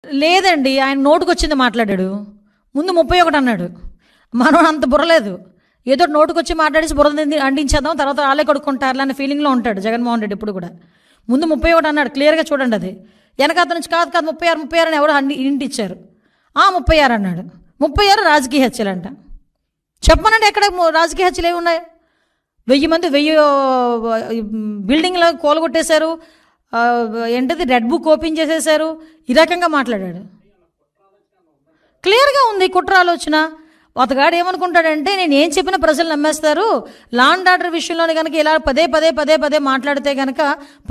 లేదండి, ఆయన నోటుకొచ్చింది మాట్లాడాడు. ముందు 31 అన్నాడు. మనం అంత బుర్రలేదు, ఏదో నోటుకొచ్చి మాట్లాడేసి బుర్ర అంటించేద్దాం, తర్వాత వాళ్ళే కడుక్కుంటారులే అనే ఫీలింగ్లో ఉంటాడు జగన్మోహన్ రెడ్డి ఇప్పుడు కూడా. ముందు 31 అన్నాడు, క్లియర్గా చూడండి. అది వెనకాత నుంచి కాదు 36 అని ఎవరు ఇంటి ఇచ్చారు. 36 అన్నాడు. 36 రాజకీయ హత్యలంట. చెప్పనండి ఎక్కడ రాజకీయ హత్యలు ఏమి ఉన్నాయి? 1000 మంది 1000 బిల్డింగ్లో కూలగొట్టేశారు, ఏంటది రెడ్ బుక్ ఓపెన్ చేసేశారు. ఈ రకంగా మాట్లాడాడు. క్లియర్గా ఉంది కుట్ర ఆలోచన. అతగాడు ఏమనుకుంటాడంటే, నేను ఏం చెప్పినా ప్రజలు నమ్మేస్తారు, లా అండ్ ఆర్డర్ విషయంలోనే కనుక ఇలా పదే మాట్లాడితే కనుక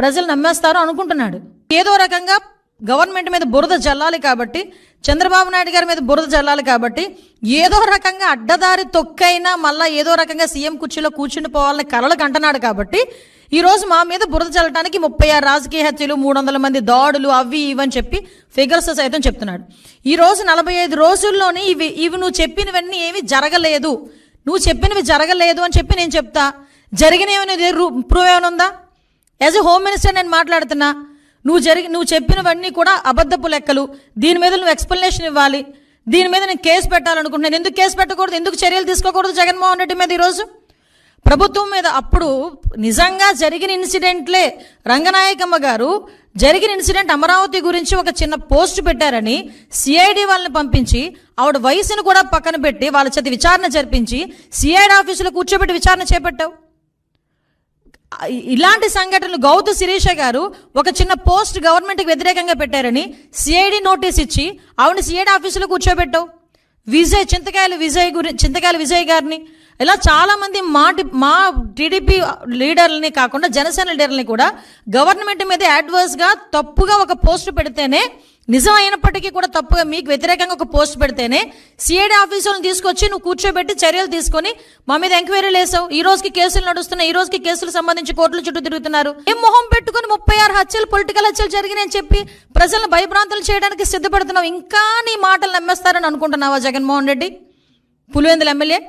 ప్రజలు నమ్మేస్తారు అనుకుంటున్నాడు. ఏదో రకంగా గవర్నమెంట్ మీద బురద జల్లాలి కాబట్టి, చంద్రబాబు నాయుడు గారి మీద బురద జల్లాలి కాబట్టి, ఏదో రకంగా అడ్డదారి తొక్కైనా మళ్ళీ ఏదో రకంగా సీఎం కుర్చీలో కూర్చుని పోవాలని కలలకు అంటున్నాడు కాబట్టి ఈరోజు మా మీద బురద చల్లడానికి 36 రాజకీయ హత్యలు, 300 మంది దాడులు, అవి ఇవని చెప్పి ఫిగర్స్ సైతం చెప్తున్నాడు. ఈరోజు 45 రోజుల్లోనే ఇవి నువ్వు చెప్పినవన్నీ ఏమి జరగలేదు, నువ్వు చెప్పినవి జరగలేదు అని చెప్పి నేను చెప్తా. జరిగినవి ప్రూవ్ ఏమైనా ఉందా? యాజ్ ఎ హోమ్ మినిస్టర్ నేను మాట్లాడుతున్నా. నువ్వు చెప్పినవన్నీ కూడా అబద్ధపు లెక్కలు. దీని మీద నువ్వు ఎక్స్ప్లెనేషన్ ఇవ్వాలి. దీని మీద నేను కేసు పెట్టాలనుకుంటున్నాను. ఎందుకు కేసు పెట్టకూడదు, ఎందుకు చర్యలు తీసుకోకూడదు జగన్మోహన్ రెడ్డి మీద ఈరోజు ప్రభుత్వం మీద? అప్పుడు నిజంగా జరిగిన ఇన్సిడెంట్లే, రంగనాయకమ్మ గారు జరిగిన ఇన్సిడెంట్ అమరావతి గురించి ఒక చిన్న పోస్ట్ పెట్టారని సిఐడి వాళ్ళని పంపించి ఆవిడ వయసును కూడా పక్కన పెట్టి వాళ్ళ చేత విచారణ జరిపించి సిఐడి ఆఫీసులో కూర్చోబెట్టి విచారణ చేపట్టావు. ఇలాంటి సంఘటనలు గౌతు శిరీష గారు ఒక చిన్న పోస్ట్ గవర్నమెంట్కి వ్యతిరేకంగా పెట్టారని సిఐడి నోటీస్ ఇచ్చి ఆవిడని సిఐడి ఆఫీసులో కూర్చోబెట్టావు. చింతకాయల విజయ్ గారిని, ఇలా చాలామంది మా టీడీపీ లీడర్లని కాకుండా జనసేన లీడర్లని కూడా గవర్నమెంట్ మీద అడ్వర్స్గా తప్పుగా ఒక పోస్ట్ పెడితేనే, నిజం అయినప్పటికీ కూడా తప్పుగా మీకు వ్యతిరేకంగా ఒక పోస్ట్ పెడితేనే సిఐడి ఆఫీసులను తీసుకొచ్చి నువ్వు కూర్చోబెట్టి చర్యలు తీసుకొని మా మీద ఎంక్వైరీలు వేసావు. ఈ రోజుకి కేసులు నడుస్తున్నాయి, ఈ రోజుకి కేసులు సంబంధించి కోర్టుల చుట్టూ తిరుగుతున్నారు. ఏం మొహం పెట్టుకుని 36 హత్యలు, పొలిటికల్ హత్యలు జరిగినాయని చెప్పి ప్రజలను భయభ్రాంతులు చేయడానికి సిద్ధపడుతున్నావు. ఇంకా నీ మాటలు నమ్మేస్తారని అనుకుంటున్నావా జగన్మోహన్ రెడ్డి, పులివెందుల ఎమ్మెల్యే?